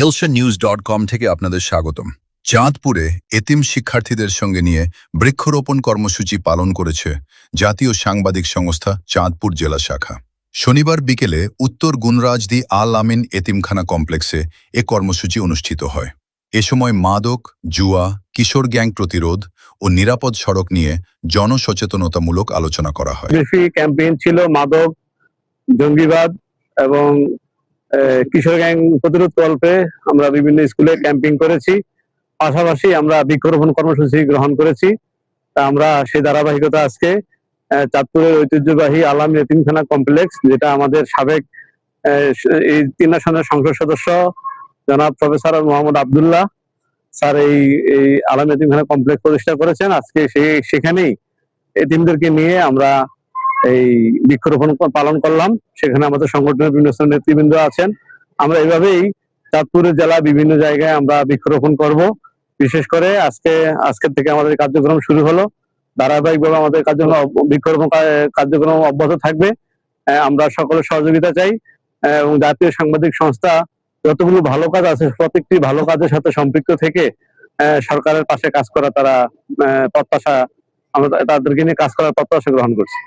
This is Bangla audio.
helsanews.com থেকে আপনাদের স্বাগতম। চাঁদপুরে এতিম শিক্ষার্থীদের সঙ্গে নিয়ে বৃক্ষরোপণ কর্মসূচি পালন করেছে জাতীয় সাংবাদিক সংস্থা চাঁদপুর জেলা শাখা। শনিবার বিকেলে উত্তর গুনরাজদি আল আমিন এতিমখানা কমপ্লেক্সে এ কর্মসূচি অনুষ্ঠিত হয়। এ সময় মাদক, জুয়া, কিশোর গ্যাং প্রতিরোধ ও নিরাপদ সড়ক নিয়ে জনসচেতনতামূলক আলোচনা করা হয়। ক্যাম্পেইন ছিল মাদক, জঙ্গিবাদ এবং কিশোর গ্যাং প্রতিরোধ কল্পে আমরা বিভিন্ন স্কুলে ক্যাম্পিং করেছি। পাশাপাশি আমরা বৃক্ষরোপণ কর্মসূচি গ্রহণ করেছি। আমরা সেই ধারাবাহিকতা আজকে চাঁদপুরের ঐতিহ্যবাহী আল আমিন এতিমখানা কমপ্লেক্স, যেটা আমাদের সাবেক এই 3 আসনের সংসদ সদস্য জনাব প্রফেসর মোহাম্মদ আব্দুল্লাহ স্যার এই আল আমিন এতিমখানা কমপ্লেক্স প্রতিষ্ঠা করেছেন। আজকে সেখানেই এতিমদেরকে নিয়ে আমরা এই বৃক্ষরোপণ পালন করলাম। সেখানে আমাদের সংগঠনের বিভিন্ন নেতৃবৃন্দ আছেন। আমরা এইভাবেই চাঁদপুরের জেলা বিভিন্ন জায়গায় আমরা বৃক্ষরোপণ করব। বিশেষ করে আজকের থেকে আমাদের কার্যক্রম শুরু হলো। ধারাবাহিকভাবে আমাদের বৃক্ষরোপণ কার্যক্রম অব্যাহত থাকবে। আমরা সকলের সহযোগিতা চাই এবং জাতীয় সাংবাদিক সংস্থা যতগুলো ভালো কাজ আছে প্রত্যেকটি ভালো কাজের সাথে সম্পৃক্ত থেকে সরকারের পাশে কাজ করা তারা প্রত্যাশা, আমরা তাদেরকে নিয়ে কাজ করার প্রত্যাশা গ্রহণ করছি।